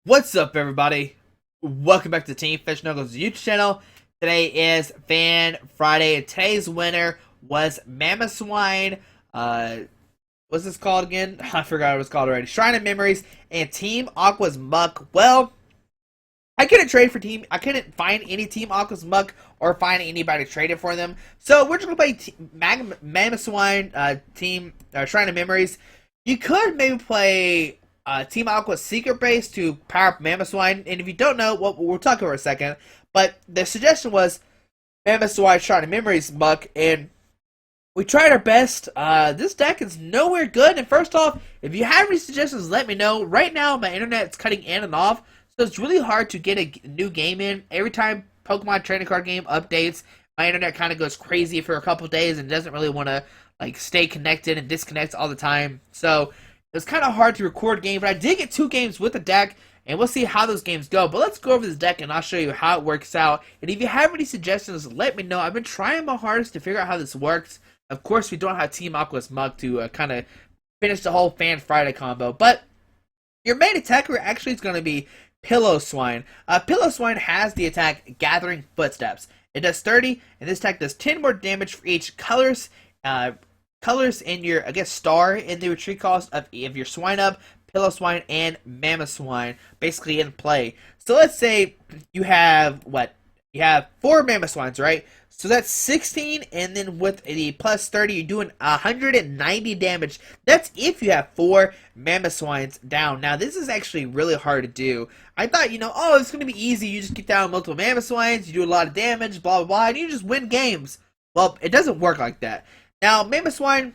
What's up, everybody? Welcome back to Team Fish Knuckles YouTube channel. Today is Fan Friday, and today's winner was Mamoswine. What's this called again? I forgot what it was called already. Shrine of Memories and Team Aqua's Muck. Well, I couldn't find any Team Aqua's Muck or find anybody to trade it for them. So we're just gonna play Mamoswine Team Shrine of Memories. You could maybe play Team Aqua's Secret Base to power up Mamoswine. And if you don't know, we'll talk over a second. But the suggestion was Mamoswine Shrine of Memories Muck, and we tried our best. This deck is nowhere good. And first off, if you have any suggestions, let me know. Right now, my internet's cutting in and off, so it's really hard to get a new game in. Every time Pokemon trading card game updates, my internet kind of goes crazy for a couple days and doesn't really want to stay connected and disconnects all the time. So it was kind of hard to record games, but I did get 2 games with the deck, and we'll see how those games go. But let's go over this deck, and I'll show you how it works out. And if you have any suggestions, let me know. I've been trying my hardest to figure out how this works. Of course, we don't have Team Aqua's Mug to kind of finish the whole Fan Friday combo, but your main attacker actually is going to be Piloswine. Piloswine has the attack Gathering Footsteps. It does 30, and this attack does 10 more damage for each colors in your, star in the retreat cost of your Swine Up, Piloswine, and Mamoswine, basically in play. So let's say you have, You have 4 Mamoswines, right? So that's 16, and then with the plus 30, you're doing 190 damage. That's if you have 4 Mamoswines down. Now, this is actually really hard to do. I thought, oh, it's going to be easy. You just get down multiple Mamoswines, you do a lot of damage, blah, blah, blah, and you just win games. Well, it doesn't work like that. Now, Mamoswine,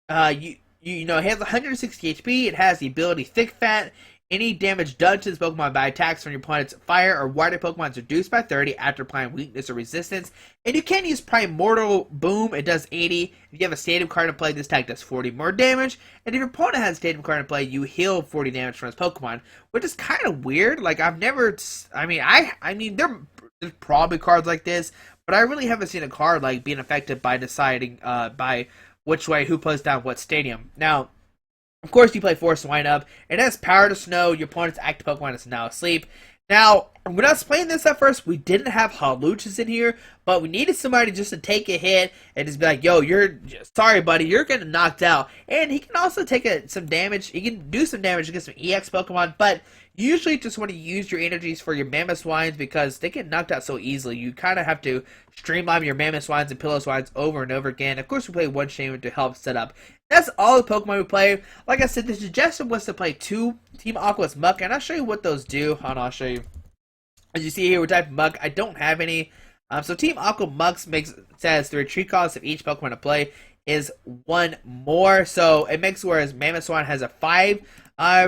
it has 160 HP. It has the ability Thick Fat. Any damage done to this Pokemon by attacks from your opponent's fire or water Pokemon is reduced by 30 after applying weakness or resistance. And you can use Primordial Boom. It does 80. If you have a Stadium card in play, this attack does 40 more damage. And if your opponent has a Stadium card in play, you heal 40 damage from his Pokemon, which is kind of weird. I've never, there's probably cards like this, but I really haven't seen a card being affected by deciding by which way who plays down what stadium. Now, of course, you play Force Wind Up. It has Power to Snow. Your opponent's active Pokemon is now asleep. Now, when I was playing this at first, we didn't have Haluchas in here, but we needed somebody just to take a hit and just be like, yo, sorry, buddy, you're getting knocked out. And he can also take some damage. He can do some damage against some EX Pokemon, but you usually just want to use your energies for your Mamoswines because they get knocked out so easily. You kind of have to streamline your Mamoswines and Piloswines over and over again. Of course, we play one Shaman to help set up. That's all the Pokemon we play. Like I said, the suggestion was to play 2 Team Aqua's Muck, and I'll show you what those do. Hold on, I'll show you. As you see here, we type Muck. I don't have any. So Team Aqua Mucks says the retreat cost of each Pokemon to play is 1 more. So it makes whereas Mamoswine has a 5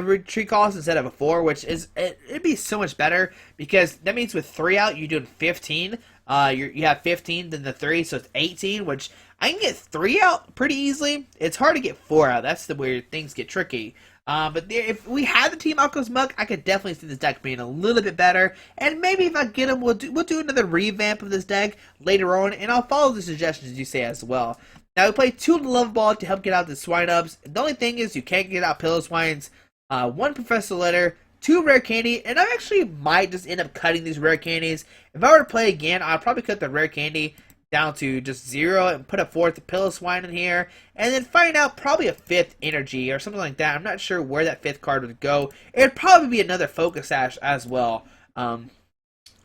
retreat cost instead of a 4, which is it'd be so much better because that means with 3 out you're doing 15. You have 15 then the 3, so it's 18, which I can get 3 out pretty easily. It's hard to get 4 out. That's where things get tricky. But if we had the Team Aqua's Muck, I could definitely see this deck being a little bit better. And maybe if I get them, we'll do another revamp of this deck later on, and I'll follow the suggestions you say as well. Now we play 2 Love Ball to help get out the Swine Ups. The only thing is you can't get out Piloswines. 1 Professor Letter, 2 Rare Candy, and I actually might just end up cutting these Rare Candies. If I were to play again, I'd probably cut the Rare Candy down to just 0 and put a 4th Piloswine in here, and then find out probably a 5th Energy or something like that. I'm not sure where that 5th card would go. It'd probably be another Focus Sash as well. I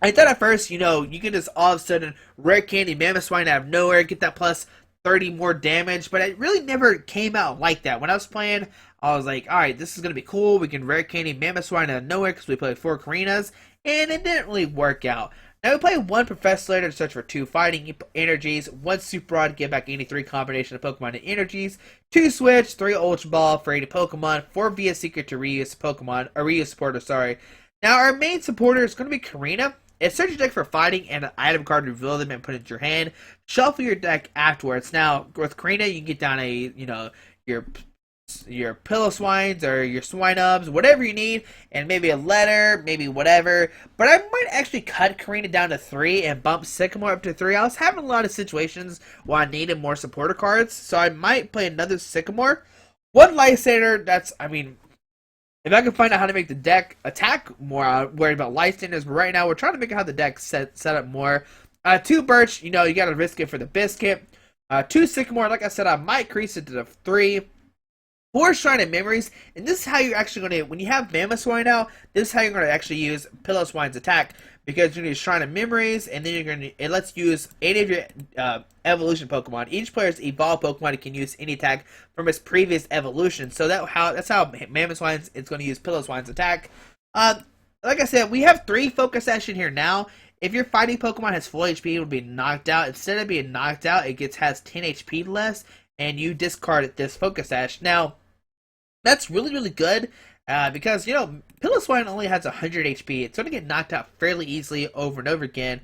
thought at first, you can just all of a sudden Rare Candy Mamoswine out of nowhere, get that plus 30 more damage, but it really never came out like that. When I was playing, I was like, alright, this is going to be cool. We can Rare Candy Mamoswine out of nowhere because we played 4 Karinas, and it didn't really work out. Now we play 1 Professor Later to search for 2 Fighting Energies, 1 Super Rod to get back any 3 combination of Pokemon and energies, 2 Switch, 3 Ultra Ball for 80 Pokemon, 4 Via Secret to reuse Pokemon, or reuse supporter, sorry. Now our main supporter is going to be Karina. It search your deck for fighting and an item card to reveal them and put it into your hand. Shuffle your deck afterwards. Now with Karina, you can get down your Piloswines or your Swine Ups, whatever you need, and maybe a letter, maybe whatever. But I might actually cut Karina down to 3 and bump Sycamore up to 3. I was having a lot of situations where I needed more supporter cards, so I might play another Sycamore. 1 Lysander, If I can find out how to make the deck attack more, I'm worried about life standards. But right now, we're trying to make it how the deck set up more. 2 Birch, you gotta risk it for the biscuit. 2 Sycamore, like I said, I might increase it to the 3. 4 Shrine of Memories, and this is how you're actually going to, when you have Mamoswine out, this is how you're going to actually use Pillow-Swine's attack, because you're going to use Shrine of Memories, and then it lets you use any of your evolution Pokemon. Each player's evolved Pokemon can use any attack from its previous evolution, so that's how Mamoswine is going to use Pillow-Swine's attack. Like I said, we have 3 Focus Sash in here now. If your fighting Pokemon has full HP, it will be knocked out. Instead of being knocked out, it has 10 HP less, and you discard this Focus Sash. Now, that's really, really good because, Pillow-Swine only has 100 HP. It's going to get knocked out fairly easily over and over again.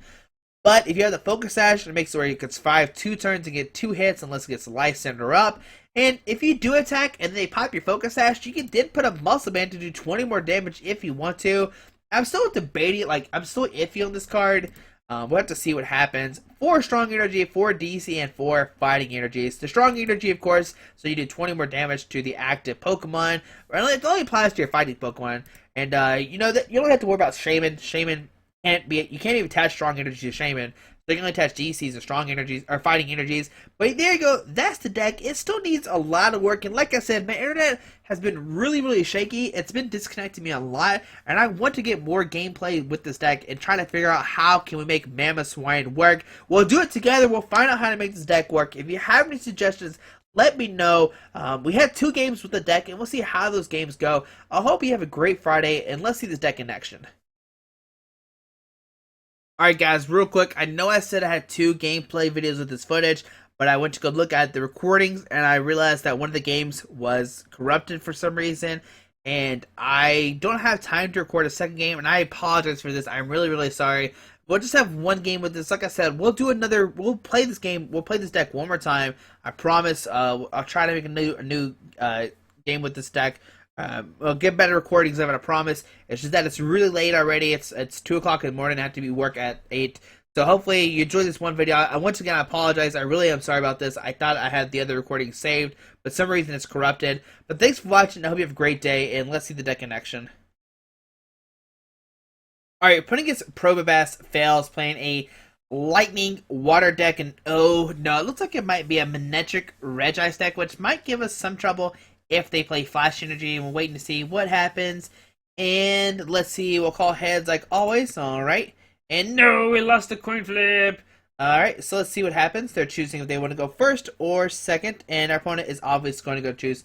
But if you have the Focus Sash, it makes it where you can survive 2 turns and get 2 hits unless it gets the Life Center up. And if you do attack and they pop your Focus Sash, you can then put a Muscle Band to do 20 more damage if you want to. I'm still debating, I'm still iffy on this card. We'll have to see what happens. 4 Strong Energy, 4 DC, and 4 Fighting Energies. The Strong Energy, of course, so you do 20 more damage to the active Pokemon. It only applies to your fighting Pokemon. And, that you don't have to worry about Shaman. Shaman you can't even attach Strong Energy to Shaman. So you can only attach DCs or Strong Energies, or Fighting Energies. But there you go, that's the deck. It still needs a lot of work, and like I said, my internet has been really, really shaky. It's been disconnecting me a lot, and I want to get more gameplay with this deck and try to figure out how can we make Mamoswine work. We'll do it together. We'll find out how to make this deck work. If you have any suggestions, let me know. We had 2 games with the deck, and we'll see how those games go. I hope you have a great Friday, and let's see this deck in action. Alright guys, real quick, I know I said I had 2 gameplay videos with this footage, but I went to go look at the recordings, and I realized that one of the games was corrupted for some reason, and I don't have time to record a second game, and I apologize for this. I'm really, really sorry. We'll just have 1 game with this. Like I said, we'll play this game, we'll play this deck one more time. I promise. I'll try to make a new game with this deck. We'll get better recordings of it, I promise. It's just that it's really late already. It's 2 o'clock in the morning. I have to be work at 8. So hopefully you enjoyed this one video. Once again, I apologize. I really am sorry about this. I thought I had the other recording saved, but for some reason it's corrupted. But thanks for watching. I hope you have a great day, and let's see the deck in action. Alright, putting against Probobass fails, playing a Lightning Water deck, and oh no, it looks like it might be a Manectric Regice deck, which might give us some trouble if they play Flash Energy. We're waiting to see what happens. And let's see, we'll call heads like always. Alright. And no, we lost the coin flip. Alright, so let's see what happens. They're choosing if they want to go first or second. And our opponent is obviously going to choose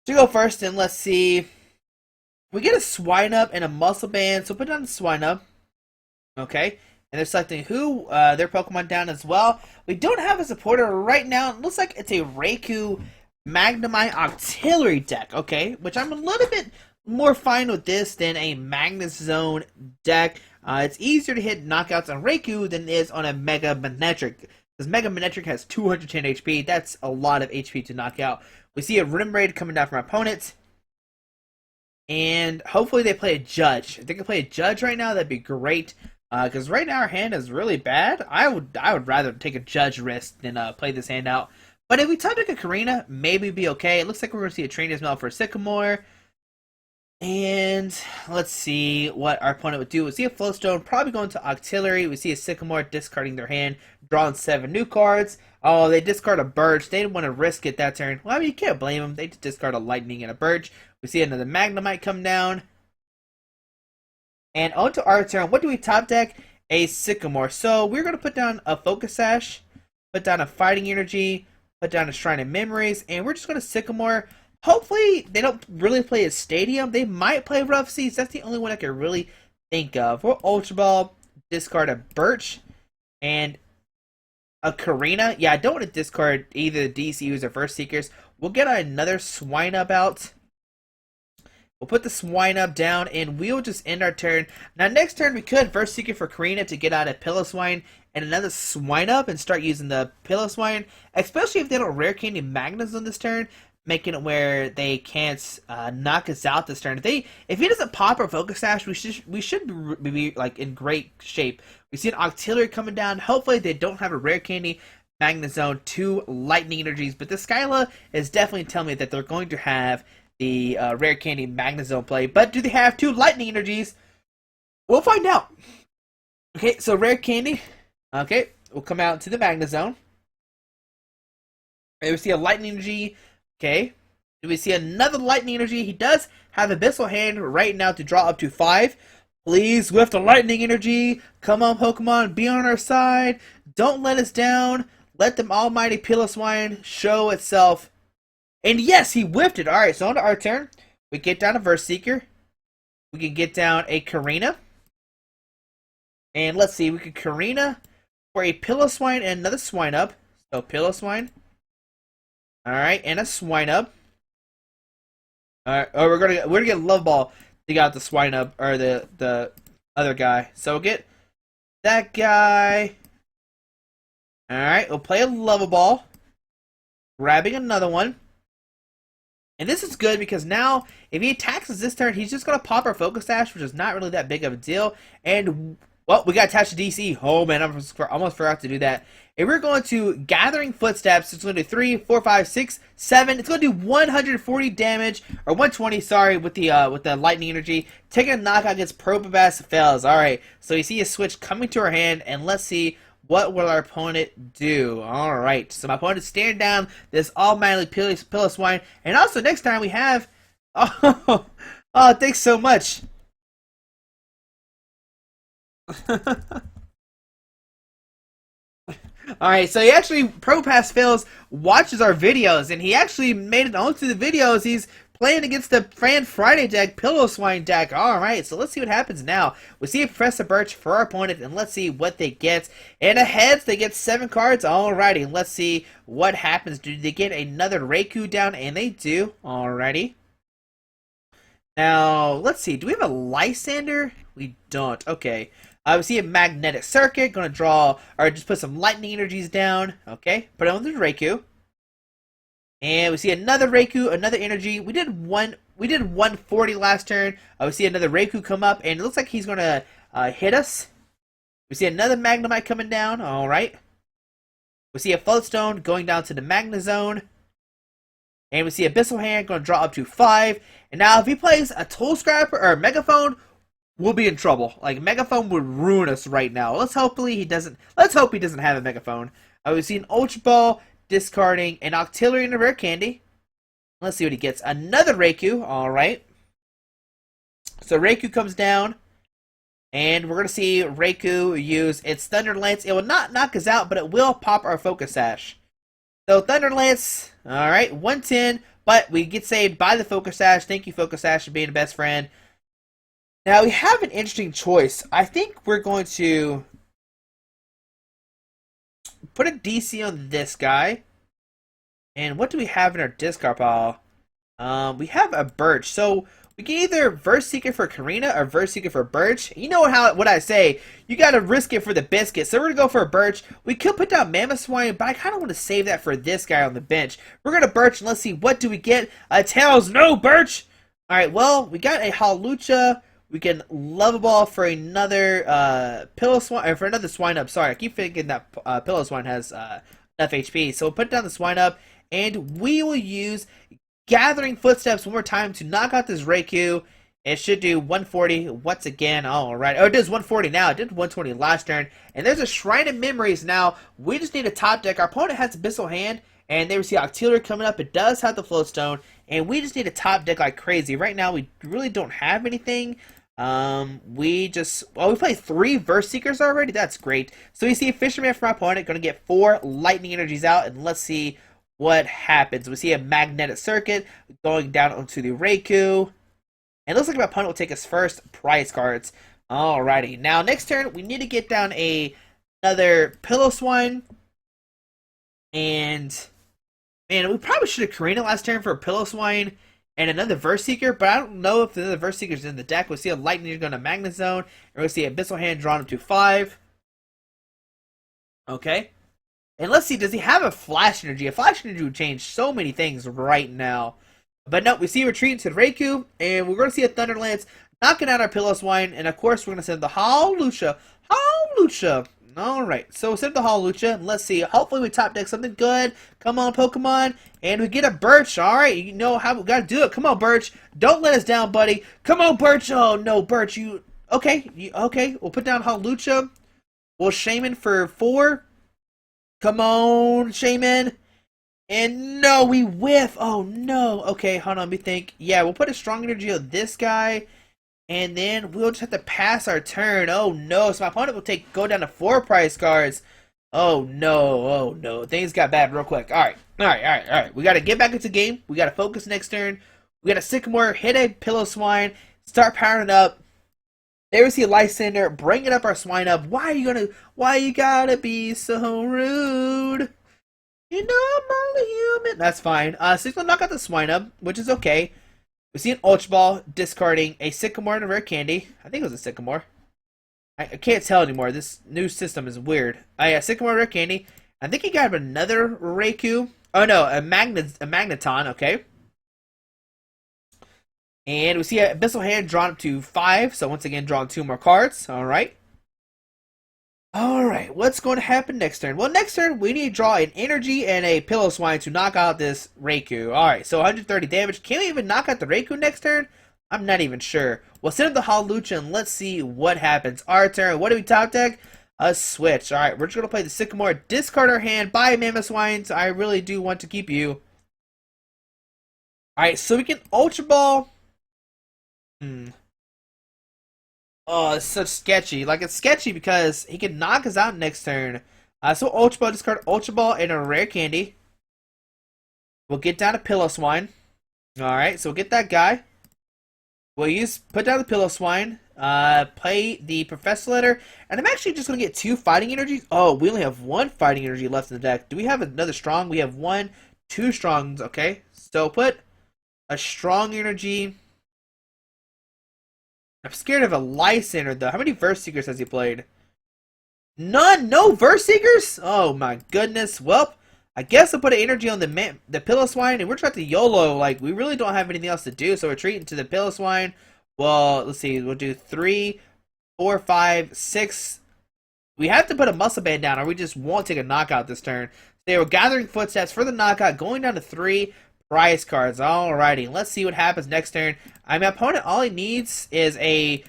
to go first. And let's see. We get a Swine Up and a Muscle Band. So put down the Swine Up. Okay. And they're selecting their Pokemon down as well. We don't have a supporter right now. It looks like it's a Raikou Magnemite Auxiliary deck, okay, which I'm a little bit more fine with this than a Magnus Zone deck. It's easier to hit knockouts on Raikou than it is on a Mega Manectric, because Mega Manectric has 210 HP. That's a lot of HP to knock out. We see a Rim Raid coming down from our opponents, and hopefully they play a Judge. If they can play a Judge right now, that'd be great, because right now our hand is really bad. I would rather take a Judge risk than play this hand out. But if we top deck a Karina, maybe be okay. It looks like we're going to see a Trainer's Mail for a Sycamore. And let's see what our opponent would do. We see a Flowstone probably going to Auxiliary. We see a Sycamore discarding their hand, drawing 7 new cards. Oh, they discard a Birch. They didn't want to risk it that turn. Well, I mean, you can't blame them. They just discard a Lightning and a Birch. We see another Magnemite come down. And on to our turn. What do we top deck? A Sycamore. So we're going to put down a Focus Sash, put down a Fighting Energy, put down a Shrine of Memories, and we're just going to Sycamore. Hopefully, they don't really play a Stadium. They might play Rough Seas. That's the only one I can really think of. We'll Ultra Ball, discard a Birch, and a Karina. Yeah, I don't want to discard either the DCUs or First Seekers. We'll get another Swine Up out. We'll put the Swine Up down, and we'll just end our turn. Now, next turn, we could First Seeker for Karina to get out of Pillow-Swine and another Swine Up and start using the Pillow-Swine, especially if they don't Rare Candy Magnus on this turn, making it where they can't knock us out this turn. If he doesn't pop or Focus Sash, we should be like in great shape. We see an Auxiliary coming down. Hopefully, they don't have a Rare Candy Magnus Zone, 2 Lightning Energies, but the Skyla is definitely telling me that they're going to have the Rare Candy Magnezone play. But do they have 2 Lightning Energies? We'll find out. Okay, so Rare Candy. Okay, we'll come out to the Magnezone. And we see a Lightning Energy. Okay. Do we see another Lightning Energy? He does have Abyssal Hand right now to draw up to 5. Please, with the Lightning Energy. Come on, Pokemon. Be on our side. Don't let us down. Let the almighty Piloswine show itself. And yes, he whiffed it. Alright, so on to our turn. We get down a Verse Seeker. We can get down a Karina. And let's see, we can Karina for a Piloswine and another Swinub. So Piloswine. Alright, and a Swinub. Alright, oh, we're gonna get Love Ball to get out the Swinub, or the other guy. So we'll get that guy. Alright, we'll play a Love Ball. Grabbing another one. And this is good because now, if he attacks us this turn, he's just going to pop our Focus Sash, which is not really that big of a deal. And, well, we got attached to DC. Oh, man, I almost forgot to do that. If we're going to Gathering Footsteps, it's going to do 3, 4, 5, 6, 7. It's going to do 140 damage, or 120, sorry, with the Lightning Energy. Taking a knockout against Probopass fails. Alright, so you see a switch coming to our hand, and let's see what will our opponent do. Alright, so my opponent's staring down this almighty Piloswine. And also, next time we have... Oh, thanks so much. Alright, so he actually, Probopass Fails, watches our videos, and he actually made it onto the videos. He's playing against the Friday deck, Piloswine deck. Alright, so let's see what happens now. We see Professor Birch for our opponent, and let's see what they get. And a heads, they get 7 cards. Alrighty, and let's see what happens. Do they get another Raikou down? And they do. Alrighty. Now, let's see. Do we have a Lysander? We don't. Okay. We see a Magnetic Circuit. Gonna draw, or just put some Lightning Energies down. Okay. Put it on the Raikou. And we see another Raikou, another energy. We did 140 last turn. We see another Raikou come up, and it looks like he's gonna hit us. We see another Magnemite coming down. All right. We see a Floatstone going down to the Magnezone, and we see Abyssal Hand going to draw up to 5. And now, if he plays a Tool Scrapper or a Megaphone, we'll be in trouble. Like, Megaphone would ruin us right now. Let's hope he doesn't have a Megaphone. We see an Ultra Ball, discarding an Octillery and a Rare Candy. Let's see what he gets. Another Raikou. Alright. So Raikou comes down. And we're going to see Raikou use its Thunder Lance. It will not knock us out, but it will pop our Focus Sash. So Thunder Lance. Alright. 110. But we get saved by the Focus Sash. Thank you, Focus Sash, for being a best friend. Now we have an interesting choice. I think we're going to put a DC on this guy. And what do we have in our discard pile? We have a Birch. So we can either Verse Seeker for Karina or Verse Seeker for Birch. You know what I say. You gotta risk it for the biscuit. So we're gonna go for a Birch. We could put down Mamoswine, but I kind of want to save that for this guy on the bench. We're gonna Birch, and let's see, what do we get? Tails, no Birch! Alright, well, we got a Hawlucha. We can Love Ball for another Piloswine, or for another Swinub. Sorry, I keep thinking that Piloswine has enough HP. So we'll put down the Swinub, and we will use Gathering Footsteps one more time to knock out this Raikou. It should do 140 once again. Alright. Oh, it does 140 now. It did 120 last turn. And there's a Shrine of Memories now. We just need a top deck. Our opponent has Abyssal Hand, and there we see Octillery coming up. It does have the Floatstone, and we just need a top deck like crazy. Right now, we really don't have anything. We played 3 Verse Seekers already. That's great. So we see a Fisherman from our opponent. Going to get 4 Lightning Energies out, and let's see what happens. We see a Magnetic Circuit going down onto the Raikou. And it looks like my opponent will take his first prize cards. Alrighty. Now, next turn, we need to get down another Piloswine. And, man, we probably should have Karina last turn for a Piloswine and another Verse Seeker, but I don't know if the other Verse Seeker's in the deck. We'll see a Lightning going to Magnezone, and we'll see Abyssal Hand drawn up to 5. Okay. And let's see, does he have a Flash Energy? A Flash Energy would change so many things right now. But no, we see retreating to the Raikou, and we're going to see a Thunder Lance knocking out our Piloswine, and of course we're going to send the Hawlucha. Alright, so instead of the Halalucha, let's see. Hopefully we top deck something good. Come on, Pokemon. And we get a Birch. Alright, you know how we gotta do it. Come on, Birch. Don't let us down, buddy. Come on, Birch. Oh, no, Birch. Okay, okay. We'll put down Halalucha. We'll Shaman for 4. Come on, Shaman. And no, we whiff. Oh, no. Okay, hold on. Let me think. Yeah, we'll put a strong energy on this guy. And then we'll just have to pass our turn. Oh no, so my opponent will go down to 4 prize cards. Oh no. Things got bad real quick. Alright. We gotta get back into the game. We gotta focus next turn. We gotta Sycamore, hit a Piloswine, start powering up. There we see a Lysander, bringing up our Swine up. Why you gotta be so rude? You know I'm only human. That's fine. So he's gonna knock out the Swine up, which is okay. We see an Ultra Ball discarding a Sycamore and a Rare Candy. I think it was a Sycamore. I can't tell anymore. This new system is weird. Yeah, Sycamore, Rare Candy. I think he got another Raikou. Oh no, a Magneton. Okay. And we see an Abyssal Hand drawn up to 5. So once again, drawing 2 more cards. All right. Alright, what's going to happen next turn? Well, next turn, we need to draw an Energy and a Piloswine to knock out this Raikou. Alright, so 130 damage. Can we even knock out the Raikou next turn? I'm not even sure. We'll send up the Halalucha and let's see what happens. Our turn. What do we top deck? A Switch. Alright, we're just going to play the Sycamore. Discard our hand. Buy Mamoswine. I really do want to keep you. Alright, so we can Ultra Ball. Oh, it's such sketchy. Like, it's sketchy because he can knock us out next turn. So Ultra Ball, discard Ultra Ball and a Rare Candy. We'll get down to Piloswine. Alright, so we'll get that guy. We'll put down the Piloswine. Play the Professor Letter. And I'm actually just going to get 2 Fighting Energies. Oh, we only have 1 Fighting Energy left in the deck. Do we have another Strong? We have 2 Strongs. Okay, so put a Strong Energy. I'm scared of a Lysander, though. How many Verse Seekers has he played? None? No Verse Seekers? Oh, my goodness. Well, I guess I'll put an energy on the Piloswine, and we're trying to YOLO. Like, we really don't have anything else to do, so we're treating to the Piloswine. Well, let's see. We'll do 3, 4, 5, 6. We have to put a Muscle Band down, or we just won't take a knockout this turn. They were gathering footsteps for the knockout, going down to 3 prize cards. Alrighty, let's see what happens next turn. My opponent, all he needs is a,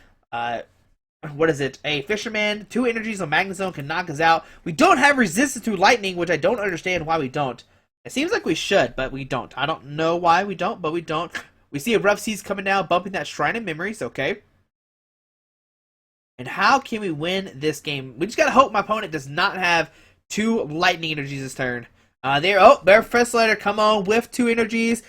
what is it? A Fisherman, 2 energies on Magnezone can knock us out. We don't have resistance to lightning, which I don't understand why we don't. It seems like we should, but we don't. I don't know why we don't, but we don't. We see a Rough Seas coming down, bumping that Shrine of Memories, okay. And how can we win this game? We just gotta hope my opponent does not have 2 lightning energies this turn. Their Professor Letter, come on, with 2 energies.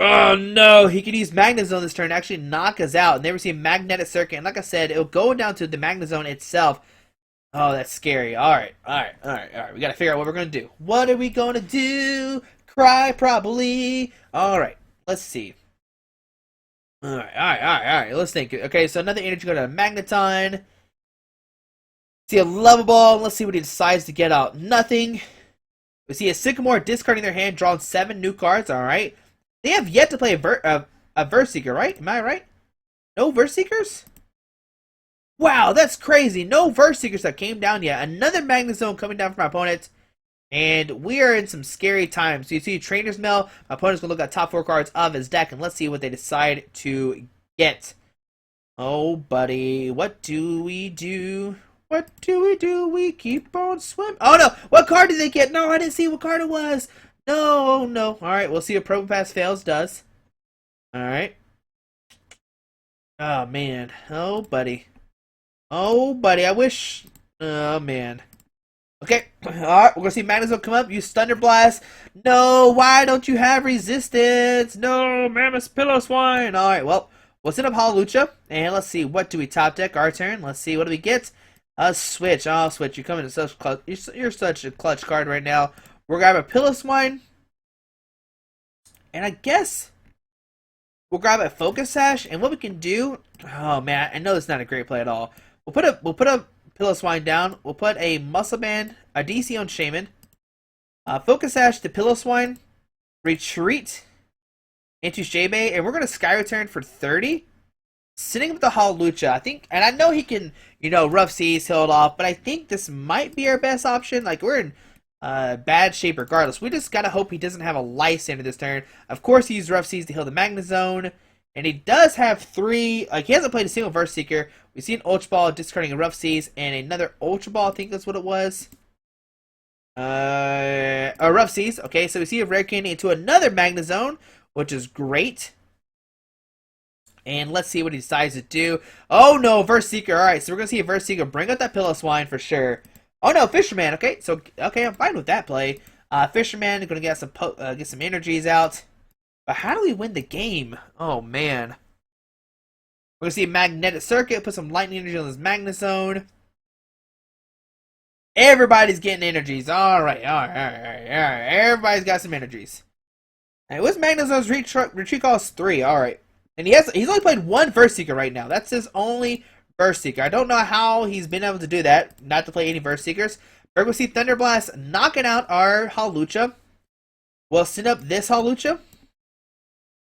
Oh no, he can use Magnezone this turn to actually knock us out. And there we see Magnetic Circuit, and like I said, it'll go down to the Magnezone itself. Oh, that's scary. Alright. We gotta figure out what we're gonna do. What are we gonna do? Cry, probably. Alright, let's see. Alright, let's think. Okay, so another energy go to Magneton. See a Level Ball, let's see what he decides to get out. Nothing. We see a Sycamore discarding their hand, drawing 7 new cards. Alright. They have yet to play a Verse Seeker, right? Am I right? No Verse Seekers? Wow, that's crazy. No Verse Seekers that came down yet. Another Magnezone coming down from my opponent. And we are in some scary times. So you see Trainer's Mail. My opponent's going to look at top 4 cards of his deck. And let's see what they decide to get. Oh, buddy. What do we do? What do we do? We keep on swimming. Oh, no. What card did they get? No, I didn't see what card it was. No. Alright, we'll see what Promo Pass Fails does. Alright. Oh, man. Oh, buddy. I wish... Oh, man. Okay. Alright, we're going to see Magnezone come up. Use Thunder Blast. No, why don't you have resistance? No, Mammoth Piloswine. Alright, well, we'll set up Halalucha. And let's see, what do we top deck? Our turn. Let's see, what do we get? A Switch. Oh, Switch, you're coming to such clutch. You're such a clutch card right now. We're going to grab a Piloswine. And I guess we'll grab a Focus Sash. And what we can do... Oh, man, I know this is not a great play at all. We'll put a Piloswine down. We'll put a Muscle Band, a DC on Shaman. Focus Sash to Piloswine. Retreat into Shaybay. And we're going to Sky Return for 30. sitting with the Hawlucha, I think, and I know he can, rough seas, heal it off, but I think this might be our best option. Like, we're in bad shape regardless. We just gotta hope he doesn't have a Lysander this turn. Of course, he used rough seas to heal the Magnezone, and he does have three, like, he hasn't played a single Verse Seeker. We've seen Ultra Ball discarding a rough seas, and another Ultra Ball, I think that's what it was. Rough seas. Okay, so we see a rare candy into another Magnezone, which is great. And let's see what he decides to do. Oh no, Verse Seeker. Alright, so we're gonna see a Verse Seeker bring out that Piloswine for sure. Oh no, Fisherman. Okay, so I'm fine with that play. Fisherman gonna get some energies out. But how do we win the game? Oh man. We're gonna see a Magnetic Circuit, put some lightning energy on this Magnezone. Everybody's getting energies. Alright. Everybody's got some energies. And what's Magnezone's retreat cost? 3. Alright. And he's only played one Verse Seeker right now. That's his only Verse Seeker. I don't know how he's been able to do that, not to play any Verse Seekers. We're going to see Thunder Blast knocking out our Hawlucha. We'll send up this Hawlucha.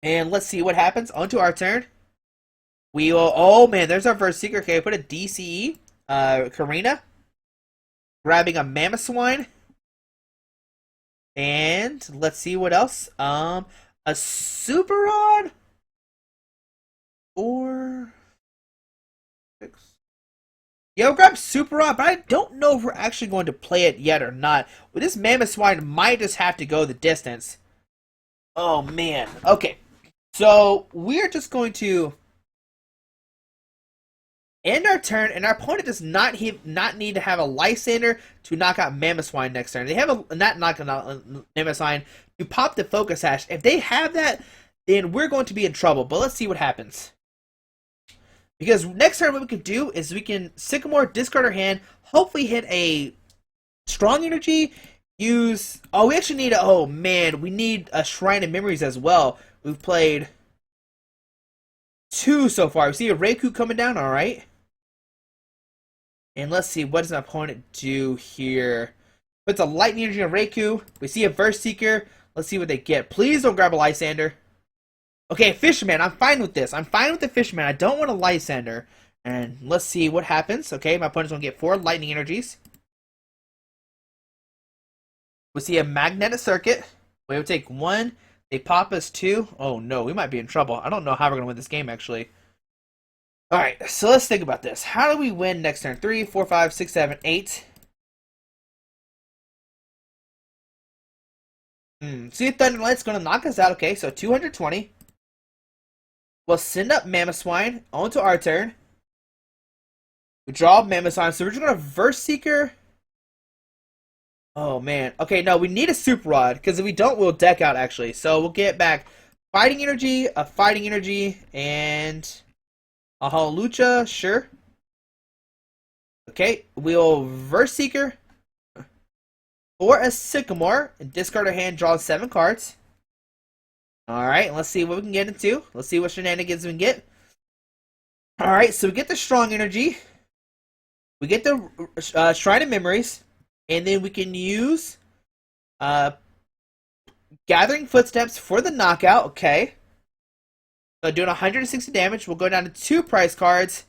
And let's see what happens. On to our turn. We will... Oh, man, there's our Verse Seeker. Okay, put a DCE. Karina. Grabbing a Mamoswine. And let's see what else. A Super Rod. Or... 6. Yeah, we'll grab Super Rod, but I don't know if we're actually going to play it yet or not. Well, this Mamoswine might just have to go the distance. Oh, man. Okay. So, we're just going to end our turn, and our opponent does not need to have a Lysander to knock out Mamoswine next turn. They have not knock out Mamoswine to pop the Focus Sash. If they have that, then we're going to be in trouble. But let's see what happens. Because next turn what we can do is we can Sycamore, discard our hand, hopefully hit a Strong Energy, use... Oh, we actually need a... Oh, man, we need a Shrine of Memories as well. We've played 2 so far. We see a Raikou coming down, alright. And let's see, what does my opponent do here? Puts a Lightning Energy on Raikou. We see a Verse Seeker. Let's see what they get. Please don't grab a Lysander. Okay, Fisherman, I'm fine with this. I'm fine with the Fisherman. I don't want a Lysander. And let's see what happens. Okay, my opponent's going to get 4 Lightning Energies. We see a Magnetic Circuit. We would take 1. They pop us 2. Oh no, we might be in trouble. I don't know how we're going to win this game, actually. Alright, so let's think about this. How do we win next turn? 3, 4, 5, 6, 7, 8. See if Thunder Light's going to knock us out. Okay, so 220. We'll send up Mamoswine onto our turn. We draw Mamoswine, so we're just going to Verse Seeker. Oh, man. Okay, no, we need a Super Rod, because if we don't, we'll deck out, actually. So we'll get back Fighting Energy, a Fighting Energy, and a Hawlucha, sure. Okay, we'll Verse Seeker or a Sycamore, and discard our hand, draw 7 cards. Alright, let's see what we can get into. Let's see what shenanigans we can get. Alright, so we get the Strong Energy. We get the Shrine of Memories. And then we can use Gathering Footsteps for the knockout. Okay. So doing 160 damage. We'll go down to 2 prize cards.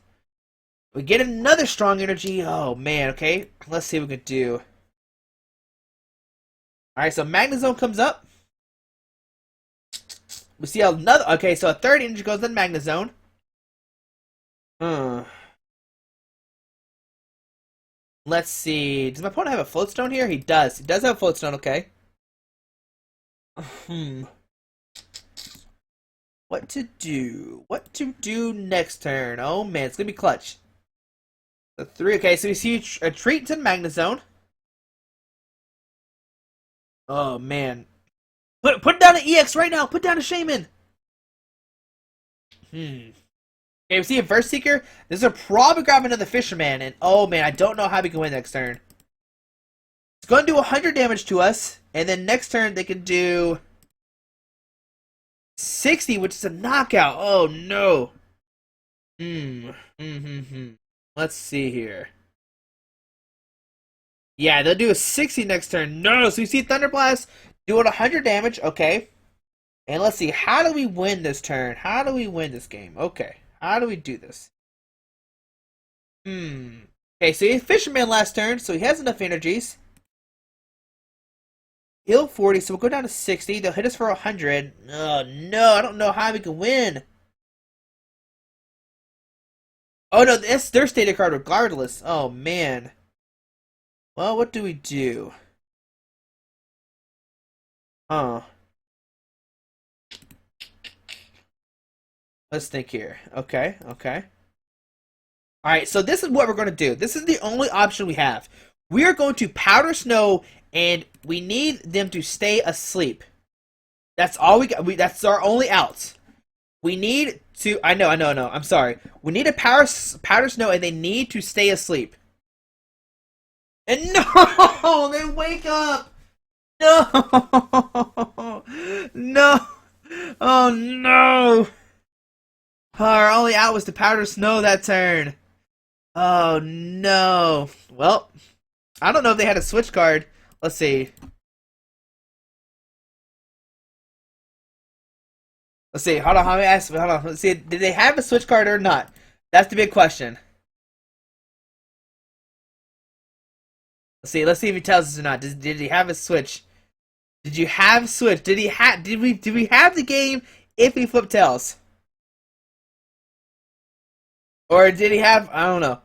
We get another Strong Energy. Oh, man. Okay. Let's see what we can do. Alright, so Magnezone comes up. We see another... Okay, so a 3rd energy goes to Magnezone. Let's see. Does my opponent have a Floatstone here? He does. He does have a Floatstone, okay. What to do? What to do next turn? Oh, man. It's going to be clutch. The 3. Okay, so we see a Treat to Magnezone. Oh, man. Put down an EX right now. Put down a Shaman. Okay, we see a Verse Seeker. This will probably grab another Fisherman. And oh man, I don't know how we can win next turn. It's going to do 100 damage to us. And then next turn they can do 60, which is a knockout. Oh no. Let's see here. Yeah, they'll do a 60 next turn. No, so we see Thunder Blast doing 100 damage. Okay. And let's see, how do we win this turn? How do we win this game? Okay. How do we do this? Okay, so he's Fisherman last turn, so he has enough energies. Heal 40, so we'll go down to 60. They'll hit us for 100. Oh, no, I don't know how we can win. Oh, no, that's their stated card regardless. Oh, man. Well, what do we do? Huh. Let's think here. Okay, okay. Alright, so this is what we're going to do. This is the only option we have. We are going to powder snow, and we need them to stay asleep. That's all we got. That's our only outs. We need to... I know. I'm sorry. We need to powder snow, and they need to stay asleep. And no! They wake up! No! No! Oh, no! Our only out was to powder snow that turn. Oh, no. Well, I don't know if they had a switch card. Let's see. Let's see. Hold on. How many ask? Hold on. Let's see. Did they have a switch card or not? That's the big question. Let's see. Let's see if he tells us or not. Did he have a switch? Did you have a switch? Did he have? Did we have the game if he flipped tails? Or did he have? I don't know.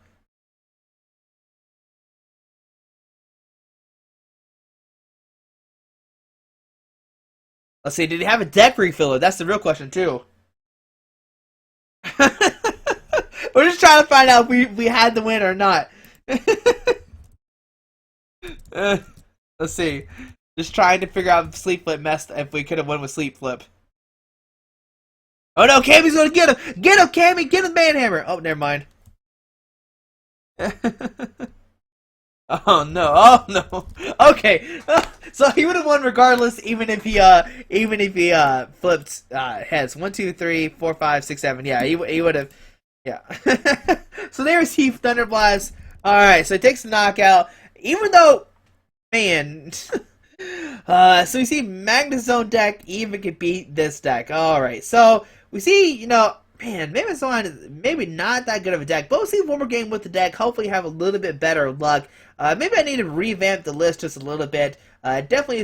Let's see. Did he have a deck refiller? That's the real question too. We're just trying to find out if we had the win or not. Let's see. Just trying to figure out if Sleep Flip messed. If we could have won with Sleep Flip. Oh no, Cammy's gonna get him! Get him, Cammy! Get him, Manhammer! Oh, never mind. Oh no! Oh no! Okay, so he would have won regardless, even if he flipped heads. 1, 2, 3, 4, 5, 6, 7. Yeah, he would have. Yeah. So there's Heath Thunderblast. All right, so he takes the knockout. Even though, man. So we see Magnezone deck even could beat this deck. All right, so we see, man, Mamoswine is maybe not that good of a deck, but we'll see one more game with the deck. Hopefully have a little bit better luck. Maybe I need to revamp the list just a little bit. Definitely is